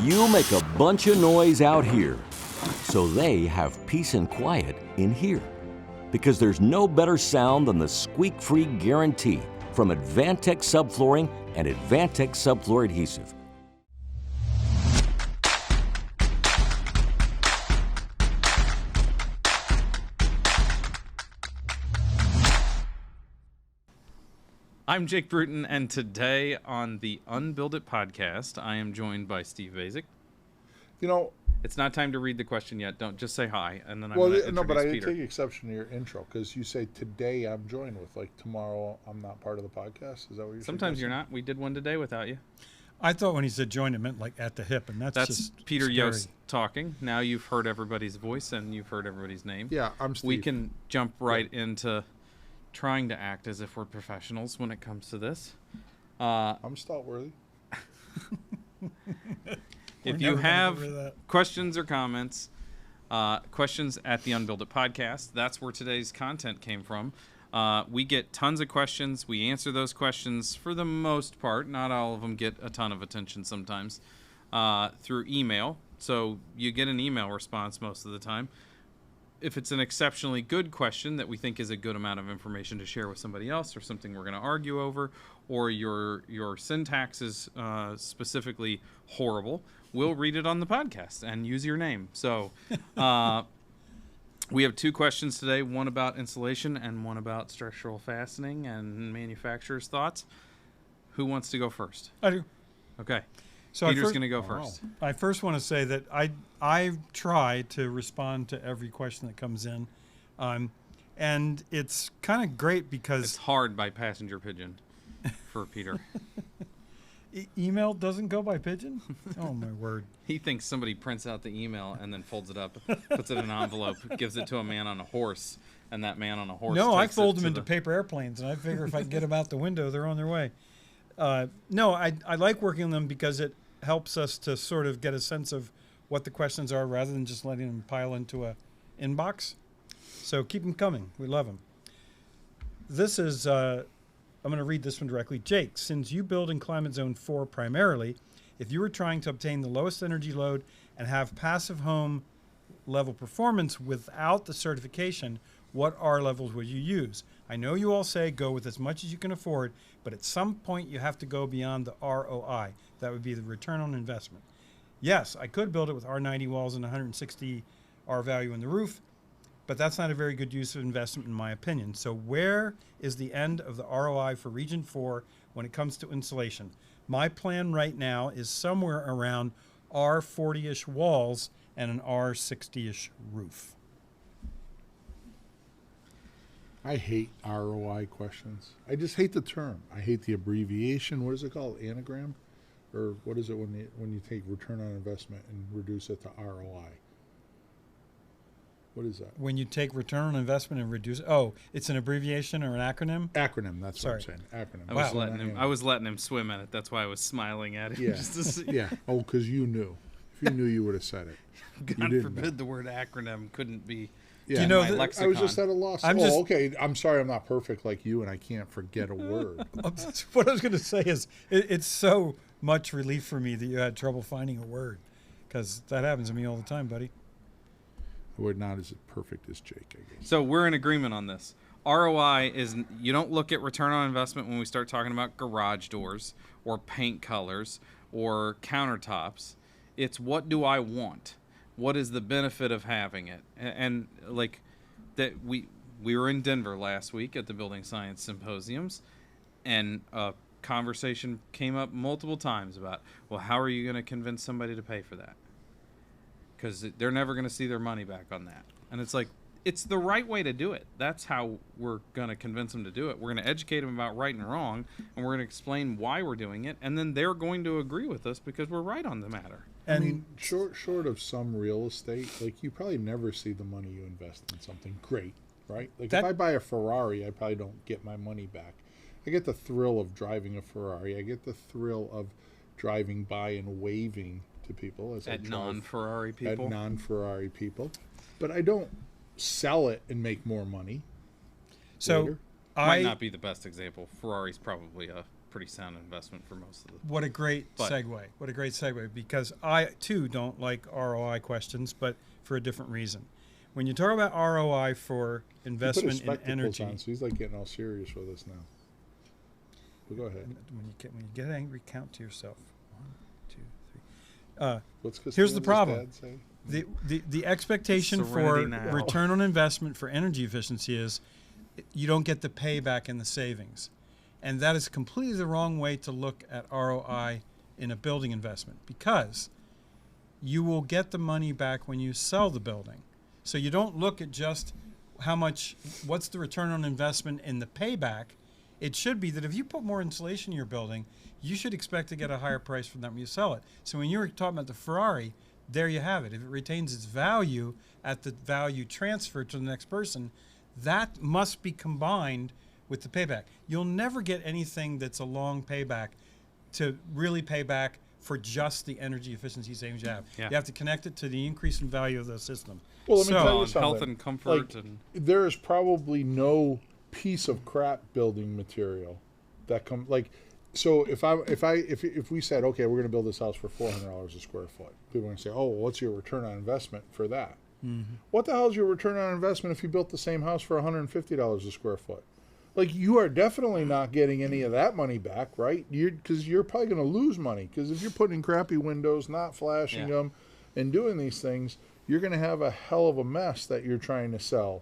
You make a bunch of noise out here, so they have peace and quiet in here. Because there's no better sound than the squeak-free guarantee from Advantech Subflooring and Advantech Subfloor Adhesive. I'm Jake Bruton, and today on the UnBuild It podcast, I am joined by Steve Basic. You know, it's not time to read the question yet. Don't just say hi, and then I'm well, going to no, but I Peter. take exception to your intro because you say today I'm joined with, like tomorrow I'm not part of the podcast. Is that what you're saying? Sometimes you're not. We did one today without you. I thought when he said joined, it meant like at the hip, and that's just Peter scary. Yost talking. Now you've heard everybody's voice and you've heard everybody's name. Yeah, I'm Steve. We can jump right into trying to act as if we're professionals when it comes to this. I'm Staltworthy. If you have questions or comments, questions at the UnBuild It podcast, that's where today's content came from. We get tons of questions. We answer those questions for the most part. Not all of them get a ton of attention sometimes through email. So you get an email response most of the time. If it's an exceptionally good question that we think is a good amount of information to share with somebody else or something we're going to argue over, or your syntax is specifically horrible, we'll read it on the podcast and use your name. So we have two questions today, one about insulation and one about structural fastening and manufacturer's thoughts. Who wants to go first? I do. Okay. So Peter's going to go first. I first want to say that I try to respond to every question that comes in, and it's kind of great because it's hard by passenger pigeon for Peter. Email doesn't go by pigeon? Oh, my word. He thinks somebody prints out the email and then folds it up, puts it in an envelope, gives it to a man on a horse, and that man on a horse No, I takes fold it them to into paper airplanes, and I figure if I can get them out the window, they're on their way. No, I like working on them because it helps us to sort of get a sense of what the questions are rather than just letting them pile into a inbox. So keep them coming. We love them. This is, I'm going to read this one directly. Jake, since you build in climate zone 4 primarily, if you were trying to obtain the lowest energy load and have passive home level performance without the certification, what R levels would you use? I know you all say go with as much as you can afford, but at some point you have to go beyond the ROI. That would be the return on investment. Yes, I could build it with R90 walls and 160 R value in the roof, but that's not a very good use of investment in my opinion. So where is the end of the ROI for Region 4 when it comes to insulation? My plan right now is somewhere around R40-ish walls and an R60-ish roof. I hate ROI questions. I just hate the term. I hate the abbreviation. What is it called? Anagram? Or what is it when you take return on investment and reduce it to ROI? What is that? When you take return on investment and reduce, it's an abbreviation or an acronym? Acronym, that's what I'm saying. Acronym. I was letting him swim in it. That's why I was smiling at him. Yeah. Just to see. Yeah. Oh, because you knew. If you knew, you would have said it. God forbid the word acronym couldn't be. Yeah. Do you know my lexicon. I was just at a loss. Okay. I'm sorry I'm not perfect like you and I can't forget a word. What I was going to say is it's so much relief for me that you had trouble finding a word, because that happens to me all the time, buddy. We're not as perfect as Jake, I guess. So we're in agreement on this. ROI is, you don't look at return on investment when we start talking about garage doors or paint colors or countertops. It's what do I want? What is the benefit of having it? And like that, we were in Denver last week at the Building Science Symposiums, and a conversation came up multiple times about, well, how are you going to convince somebody to pay for that? Because they're never going to see their money back on that. And it's like, it's the right way to do it. That's how we're going to convince them to do it. We're going to educate them about right and wrong, and we're going to explain why we're doing it, and then they're going to agree with us because we're right on the matter. I mean, short of some real estate, like you probably never see the money you invest in something great, right? Like if I buy a Ferrari, I probably don't get my money back. I get the thrill of driving a Ferrari. I get the thrill of driving by and waving to people as at non-Ferrari people. At non-Ferrari people, but I don't sell it and make more money. So later. Might not be the best example. Ferrari's probably a pretty sound investment for most of the. What a great segue. What a great segue, because I, too, don't like ROI questions, but for a different reason. When you talk about ROI for investment in energy... On, so he's like getting all serious with us now. But go ahead. When you get angry, count to yourself. 1, 2, 3. Here's the problem. The expectation for return on investment for energy efficiency is you don't get the payback in the savings. And that is completely the wrong way to look at ROI in a building investment, because you will get the money back when you sell the building. So you don't look at just what's the return on investment in the payback. It should be that if you put more insulation in your building, you should expect to get a higher price from that when you sell it. So when you were talking about the Ferrari, there you have it. If it retains its value at the value transferred to the next person, that must be combined with the payback. You'll never get anything that's a long payback to really pay back for just the energy efficiency savings you have. Yeah. You have to connect it to the increase in value of the system. Well, let me tell you something. Health and comfort. Like, there is probably no piece of crap building material that comes like. So if we said, okay, we're going to build this house for $400 a square foot, people are going to say, oh, well, what's your return on investment for that? Mm-hmm. What the hell is your return on investment if you built the same house for $150 a square foot? Like, you are definitely not getting any of that money back, right? Because you're probably going to lose money. Because if you're putting in crappy windows, not flashing them, and doing these things, you're going to have a hell of a mess that you're trying to sell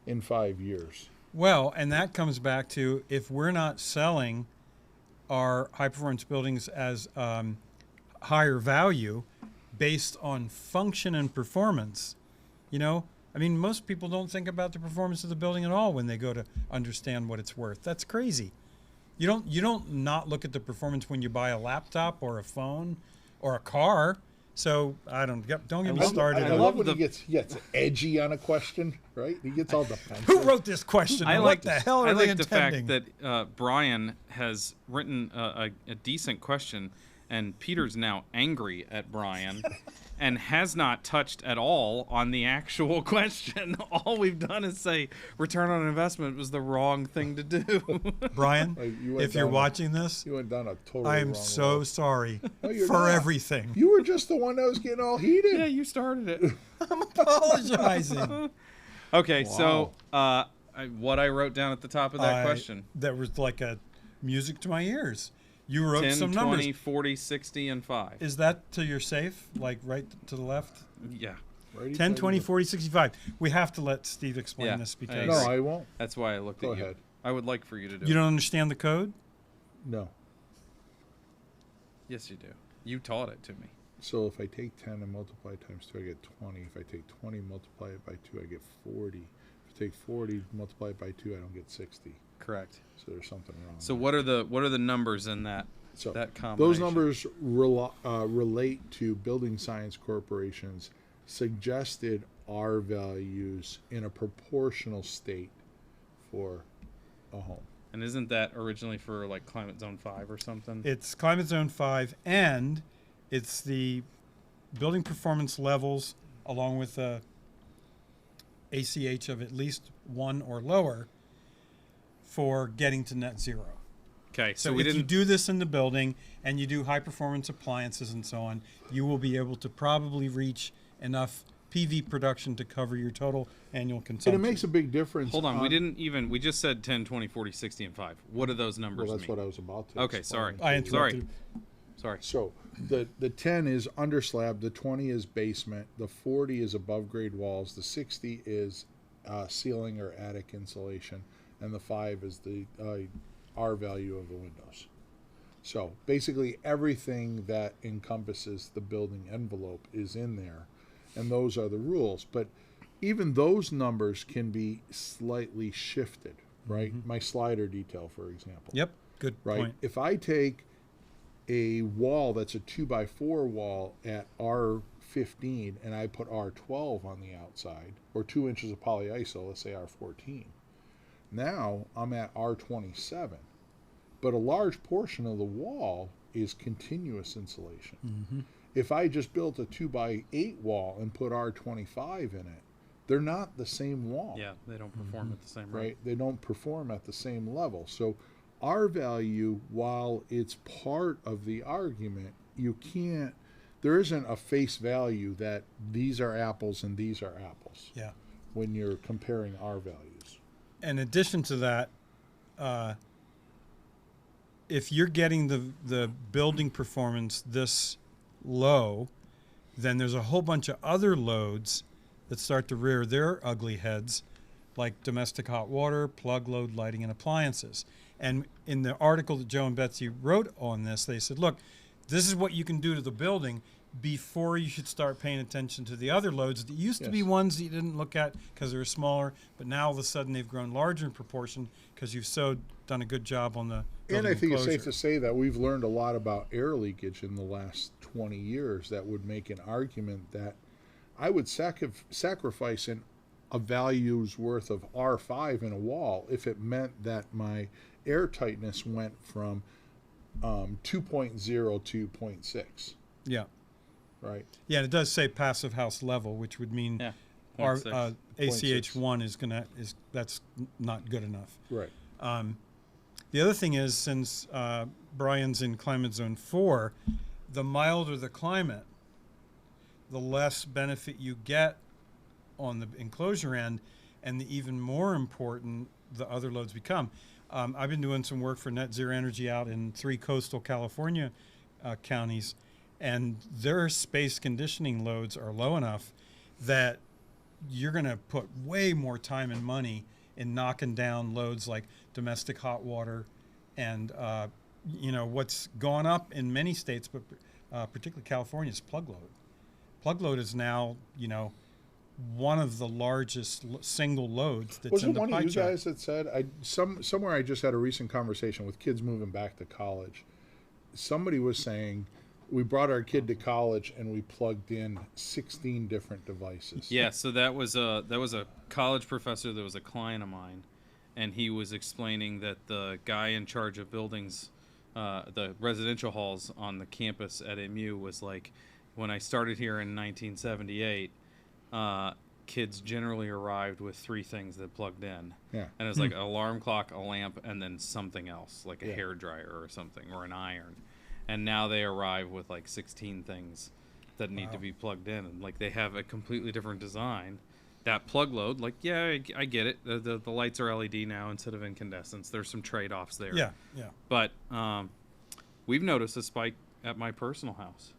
in 5 years. Well, and that comes back to, if we're not selling our high-performance buildings as higher value based on function and performance, I mean, most people don't think about the performance of the building at all when they go to understand what it's worth. That's crazy. You don't not look at the performance when you buy a laptop or a phone or a car. So don't get me started. I love when he gets edgy on a question, right? He gets all defensive. Who wrote this question? What the hell are they intending? The fact that Brian has written a decent question, and Peter's now angry at Brian and has not touched at all on the actual question. All we've done is say return on investment was the wrong thing to do. Brian, if you're watching this, you went down a totally I am wrong so road. sorry No, for not. everything. You were just the one that was getting all heated. Yeah, you started it. I'm apologizing. Okay, so what I wrote down at the top of that question. That was like a music to my ears. You wrote 10, some 20, numbers. 40, 60, and 5. Is that to your safe, like right to the left? Yeah. 10, 20, 40, 65. We have to let Steve explain this because... No, I won't. That's why I looked at you. Go ahead. I would like for you to do it. You don't understand the code? No. Yes, you do. You taught it to me. So if I take 10 and multiply it times 2, I get 20. If I take 20 and multiply it by 2, I get 40. If I take 40 multiply it by 2, I don't get 60. Correct. So there's something wrong. So what are the numbers in that? So that combination? Those numbers relate to Building Science Corporation's suggested R values in a proportional state for a home. And isn't that originally for like Climate Zone 5 or something? It's Climate Zone 5, and it's the building performance levels along with a ACH of at least 1 or lower for getting to net zero. Okay, so if you do this in the building and you do high performance appliances and so on, you will be able to probably reach enough PV production to cover your total annual consumption. And it makes a big difference. Hold on, we just said 10, 20, 40, 60, and 5. What do those numbers mean? Well, that's what I was about to Okay, sorry. I interrupted. Sorry. So the 10 is under slab, the 20 is basement, the 40 is above grade walls, the 60 is ceiling or attic insulation, and the 5 is the R value of the windows. So basically everything that encompasses the building envelope is in there, and those are the rules. But even those numbers can be slightly shifted, right? Mm-hmm. My slider detail, for example. Yep, good point. If I take a wall that's a 2x4 wall at R15 and I put R12 on the outside, or 2 inches of polyiso, let's say R14, now I'm at R27, but a large portion of the wall is continuous insulation. Mm-hmm. If I just built a 2x8 wall and put R25 in it, they're not the same wall. Yeah, they don't perform at the same rate. Right? They don't perform at the same level. So R value, while it's part of the argument, there isn't a face value that these are apples and these are apples. Yeah. When you're comparing R values. In addition to that, if you're getting the building performance this low, then there's a whole bunch of other loads that start to rear their ugly heads, like domestic hot water, plug load, lighting, and appliances. And in the article that Joe and Betsy wrote on this, they said, look, this is what you can do to the building before you should start paying attention to the other loads that used to be ones that you didn't look at because they were smaller, but now all of a sudden they've grown larger in proportion because you've done a good job on the And I think enclosure. it's safe to say that we've learned a lot about air leakage in the last 20 years that would make an argument that I would sacrifice a value's worth of R5 in a wall if it meant that my air tightness went from 2.0 to 0.6. Yeah. Right. Yeah, and it does say passive house level, which would mean our ACH1 that's not good enough. Right. The other thing is, since Brian's in climate zone 4, the milder the climate, the less benefit you get on the enclosure end, and the even more important the other loads become. I've been doing some work for Net Zero Energy out in 3 coastal California counties, and their space conditioning loads are low enough that you're going to put way more time and money in knocking down loads like domestic hot water and what's gone up in many states, but particularly California, is plug load. Plug load is now one of the largest single loads that's Was in it the one pie of you chart. guys that said somewhere I just had a recent conversation with kids moving back to college. Somebody was saying we brought our kid to college and we plugged in 16 different devices. Yeah, so that was a college professor that was a client of mine, and he was explaining that the guy in charge of buildings, the residential halls on the campus at MU was like, when I started here in 1978, kids generally arrived with 3 things that plugged in. Yeah. And it was like an alarm clock, a lamp, and then something else, like a hairdryer or something, or an iron. And now they arrive with like 16 things that need to be plugged in. And like they have a completely different design. That plug load, like, yeah, I get it. The lights are LED now instead of incandescents. There's some trade-offs there. Yeah. But we've noticed a spike at my personal house.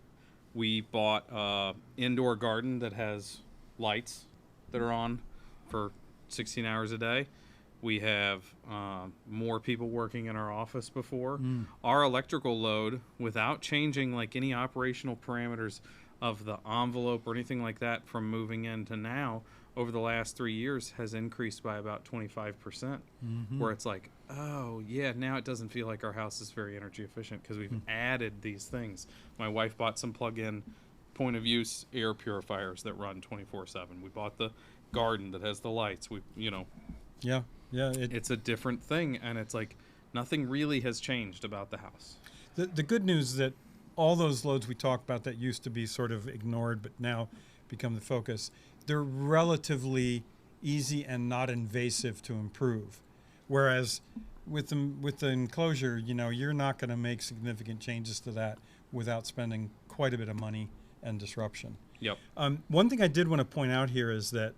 We bought an indoor garden that has lights that are on for 16 hours a day. We have more people working in our office before. Our electrical load, without changing like any operational parameters of the envelope or anything like that from moving in to now, over the last 3 years has increased by about 25%, where it's like, oh yeah, now it doesn't feel like our house is very energy efficient because we've added these things. My wife bought some plug-in point of use air purifiers that run 24/7. We bought the garden that has the lights. It's a different thing, and it's like nothing really has changed about the house. The good news is that all those loads we talked about that used to be sort of ignored but now become the focus, they're relatively easy and not invasive to improve. Whereas with the enclosure, you're not going to make significant changes to that without spending quite a bit of money and disruption. Yep. One thing I did want to point out here is that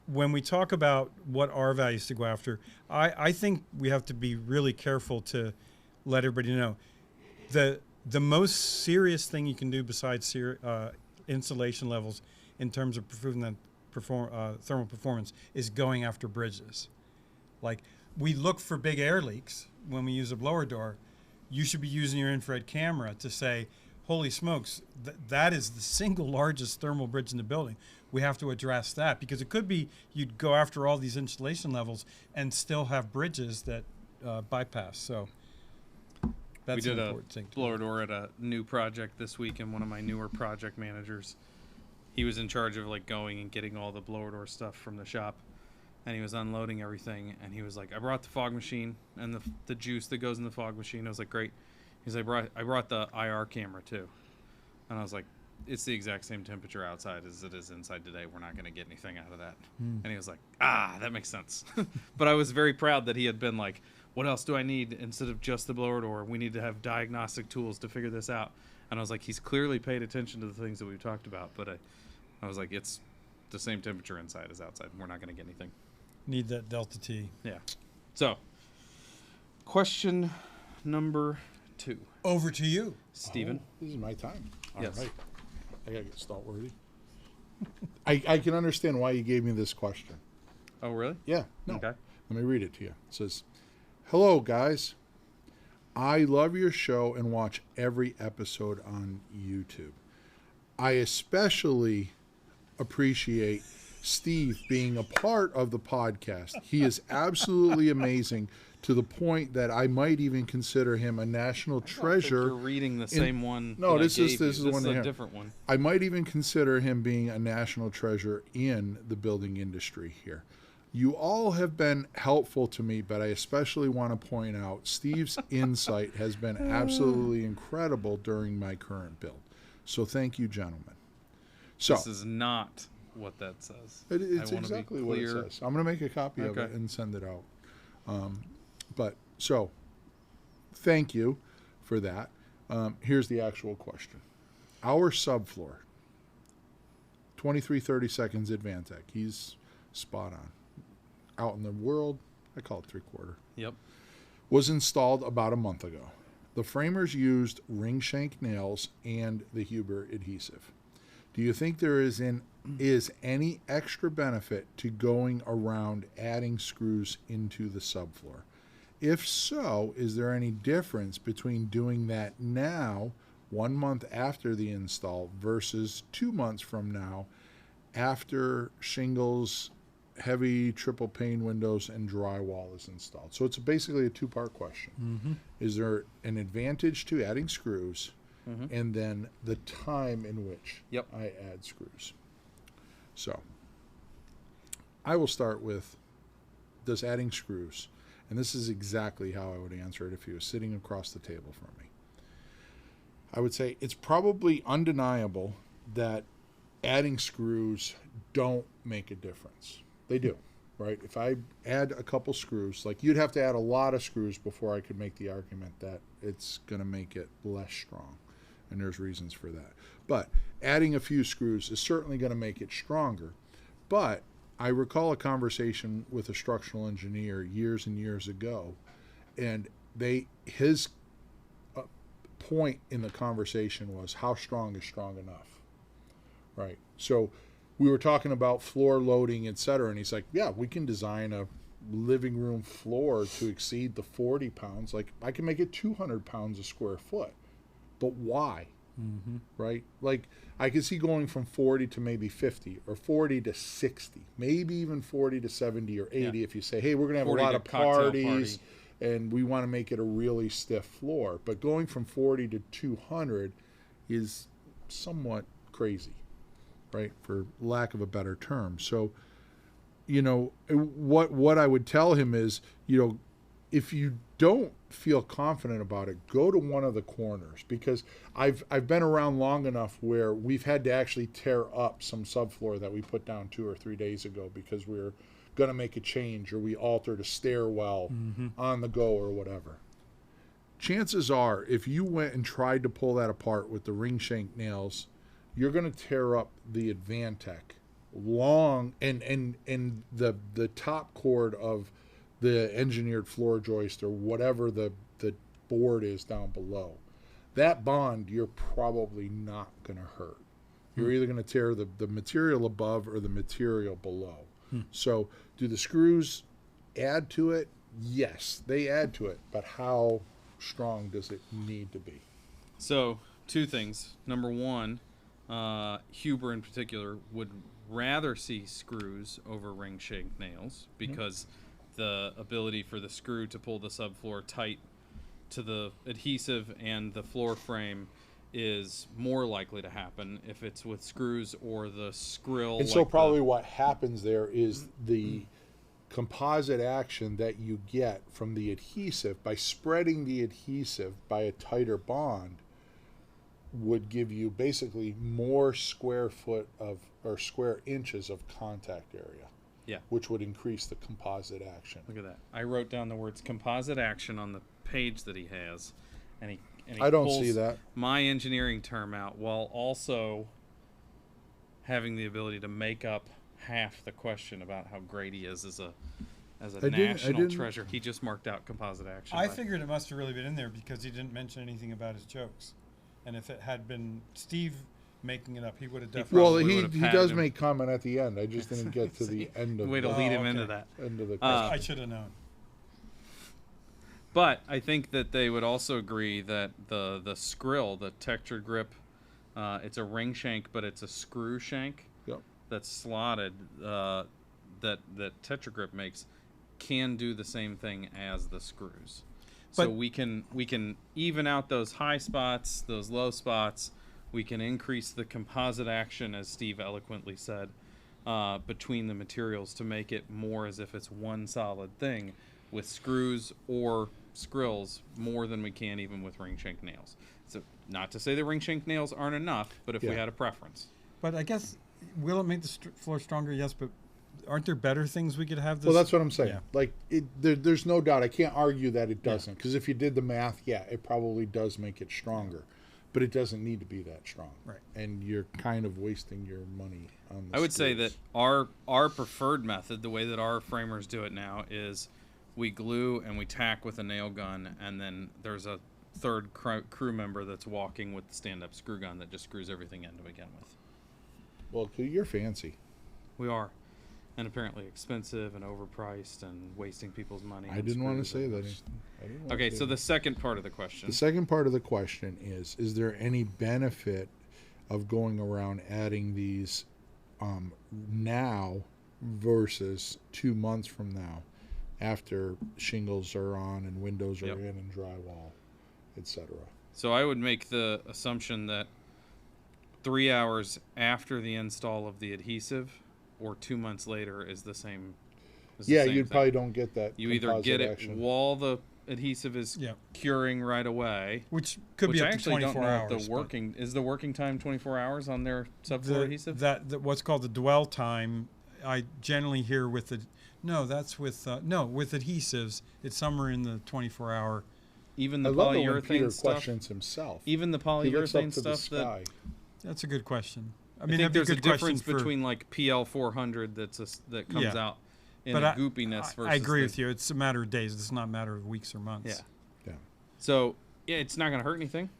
when we talk about what R values to go after, I think we have to be really careful to let everybody know the most serious thing you can do besides insulation levels in terms of improving the thermal performance is going after bridges. Like, we look for big air leaks when we use a blower door. You should be using your infrared camera to say, holy smokes, that is the single largest thermal bridge in the building. We have to address that, because it could be you'd go after all these insulation levels and still have bridges that bypass. So that's we did an important thing. A blower door at a new project this week, and one of my newer project managers, he was in charge of like going and getting all the blower door stuff from the shop, and he was unloading everything, and he was like, I brought the fog machine and the juice that goes in the fog machine. I was like, great. He's like, I brought the IR camera too. And I was like, it's the exact same temperature outside as it is inside today. We're not going to get anything out of that. And he was like, that makes sense. But I was very proud that he had been like what else do I need instead of just the blower door? We need to have diagnostic tools to figure this out. And I was like, he's clearly paid attention to the things that we've talked about. But I was like, it's the same temperature inside as outside. We're not going to get anything. Need that delta T. Yeah. So, question number 2. Over to you, Stephen. This is my time. Yes. All right. I got to get stalwarty. I can understand why you gave me this question. Oh, really? Yeah. No. Okay. Let me read it to you. It says, "Hello, guys. I love your show and watch every episode on YouTube. I especially appreciate Steve being a part of the podcast. He is absolutely amazing to the point that I might even consider him a national treasure." You're reading the same one. No, that this I is gave this you. is one a here. different one. I might even consider him being a national treasure in the building industry here. You all have been helpful to me, but I especially want to point out Steve's insight has been absolutely incredible during my current build. So thank you, gentlemen. So This is not what that says. it's I wanna be exactly what it clear. says. I'm going to make a copy of Okay. it and send it out. So thank you for that. Here's the actual question. Our subfloor, 23-30 seconds Advantech. He's spot on. Out in the world, I call it 3/4. Yep. Was installed about a month ago. The framers used ring-shank nails and the Huber adhesive. Do you think there is any extra benefit to going around adding screws into the subfloor? If so, is there any difference between doing that now, 1 month after the install, versus 2 months from now after shingles, heavy triple pane windows, and drywall is installed? So it's basically a 2-part question. Mm-hmm. Is there an advantage to adding screws, and then the time in which Yep. I add screws? So I will start with, does adding screws, and this is exactly how I would answer it if he was sitting across the table from me. I would say it's probably undeniable that adding screws don't make a difference. They do, right? If I add a couple screws, like you'd have to add a lot of screws before I could make the argument that it's going to make it less strong. And there's reasons for that. But adding a few screws is certainly going to make it stronger. But I recall a conversation with a structural engineer years and years ago, and his point in the conversation was, how strong is strong enough, right? So we were talking about floor loading, etc., and he's like, yeah, we can design a living room floor to exceed the 40 pounds. Like, I can make it 200 pounds a square foot. But why? Mm-hmm. Right? Like, I could see going from 40 to maybe 50, or 40 to 60, maybe even 40 to 70 or 80 if you say, hey, we're going to have a 40 lot to of cocktail parties party. and we want to make it a really stiff floor. But going from 40 to 200 is somewhat crazy, right? For lack of a better term. So, you know, what I would tell him is, you know, if you don't feel confident about it, go to one of the corners, because I've been around long enough where we've had to actually tear up some subfloor that we put down 2 or 3 days ago because we're going to make a change, or we altered a stairwell on the go or whatever. Chances are, if you went and tried to pull that apart with the ring shank nails, you're going to tear up the Advantech long and the top cord of the engineered floor joist or whatever the board is down below. That bond, you're probably not going to hurt. You're either going to tear the material above or the material below. So do the screws add to it? Yes, they add to it. But how strong does it need to be? So, 2 things. Number 1, Huber in particular would rather see screws over ring shank nails, because the ability for the screw to pull the subfloor tight to the adhesive and the floor frame is more likely to happen if it's with screws or the skrill. And so probably what happens there is the composite action that you get from the adhesive by spreading the adhesive by a tighter bond would give you basically more square foot of, or square inches of contact area. Yeah. which would increase the composite action. Look at that. I wrote down the words composite action on the page that he has, and he I don't pulls see that. my engineering term out while also having the ability to make up half the question about how great he is as a national treasure. He just marked out composite action. I figured it must have really been in there because he didn't mention anything about his jokes. And if it had been Steve making it up, he would have definitely. Well, he does make comment at the end. I just didn't get to the end of way to lead him into that. End of the question. I should have known. But I think that they would also agree that the skrill, the textured grip, it's a ring shank, but it's a screw shank Yep. that's slotted that Tetra Grip makes, can do the same thing as the screws. So But- we can even out those high spots, those low spots. We can increase the composite action, as Steve eloquently said, between the materials to make it more as if it's one solid thing with screws or skrills more than we can even with ring shank nails. So not to say that ring shank nails aren't enough, but if we Yeah. had a preference. But I guess, will it make the floor stronger? Yes, but aren't there better things we could have this? Well, that's what I'm saying. Yeah. Like, there's no doubt. I can't argue that it doesn't, because if you did the math, yeah, it probably does make it stronger, but it doesn't need to be that strong. Right. And you're kind of wasting your money on the I would say screws. that our preferred method, the way that our framers do it now, is we glue and we tack with a nail gun, and then there's a third crew member that's walking with the stand-up screw gun that just screws everything in to begin with. Well, you're fancy. We are, and apparently expensive and overpriced and wasting people's money. I on didn't want to screws say and- that. I didn't wanna Okay, say so that. the second part of the question. The second part of the question is there any benefit of going around adding these now versus 2 months from now, after shingles are on and windows are Yep. in and drywall, etc.? So I would make the assumption that 3 hours after the install of the adhesive or 2 months later is the same. Yeah, you probably don't get that. You either composite get it action. while the adhesive is Yeah. curing right away, Which could which be I up to actually 24 don't know hours. if the but working is the working time 24 hours on their subfloor adhesive. That what's called the dwell time, I generally hear with the with adhesives, it's somewhere in the 24-hour. Even I the love it when Peter polyurethane stuff. questions himself. Even the He looks up polyurethane to the stuff that sky. That's a good question. I I mean, think that'd be there's a good question difference for- between like PL 400 that comes Yeah. out in But a goopiness versus. I agree with you. It's a matter of days. It's not a matter of weeks or months. Yeah. Yeah. So yeah, it's not going to hurt anything.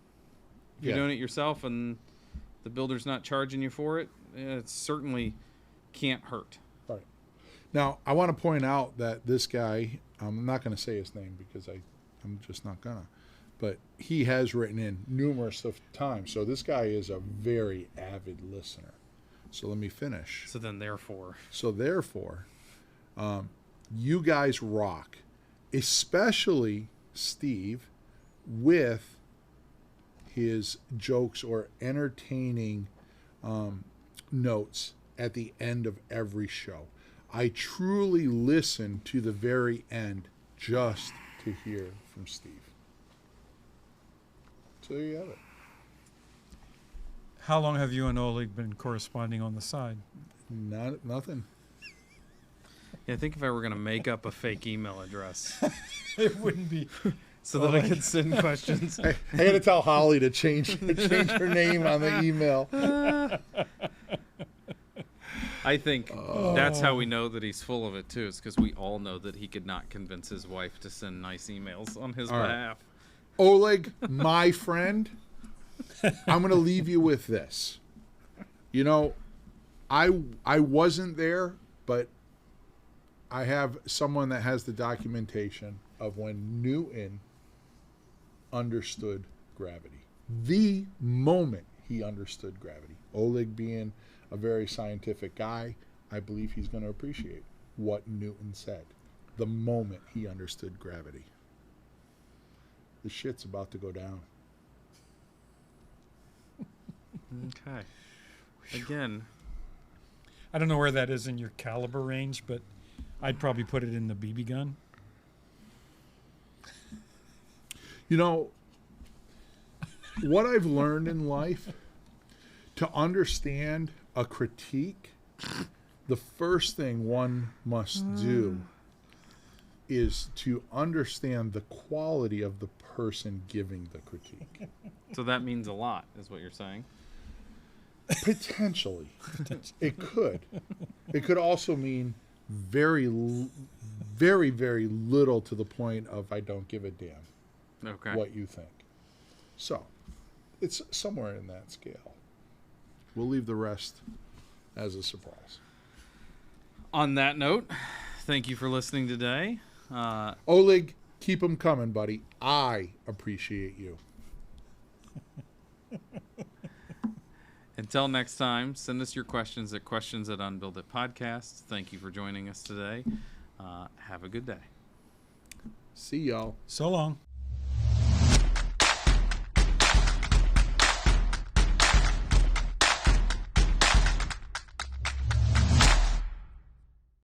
If you're Yeah. doing it yourself and the builder's not charging you for it, it certainly can't hurt. Right. Now, I want to point out that this guy, I'm not going to say his name because I'm just not going to, but he has written in numerous of times. So this guy is a very avid listener. So let me finish. So then, therefore, You guys rock, especially Steve, with his jokes or entertaining notes at the end of every show. I truly listen to the very end just to hear from Steve. So there you have it. How long have you and Oleg been corresponding on the side? Nothing. yeah, I think if I were going to make up a fake email address It wouldn't be. so that I could send questions, I had to tell Holly to change her name on the email. I think that's how we know that he's full of it too. Is because we all know that he could not convince his wife to send nice emails on his All right. behalf. Oleg, my friend, I'm going to leave you with this. You know, I wasn't there, but I have someone that has the documentation of when Newton understood gravity. The moment he understood gravity. Oleg being a very scientific guy, I believe he's going to appreciate what Newton said. The moment he understood gravity. The shit's about to go down. Okay. Again, I don't know where that is in your caliber range, but I'd probably put it in the BB gun. You know, what I've learned in life, to understand a critique the first thing one must do is to understand the quality of the person giving the critique. So that means a lot, is what you're saying. Potentially. It could. It could also mean very, very little, to the point of I don't give a damn what you think. So, it's somewhere in that scale. We'll leave the rest as a surprise. On that note, thank you for listening today. Oleg, keep them coming, buddy. I appreciate you. Until next time, send us your questions at questions@unbuild.podcast. Thank you for joining us today. Have a good day. See y'all. So long.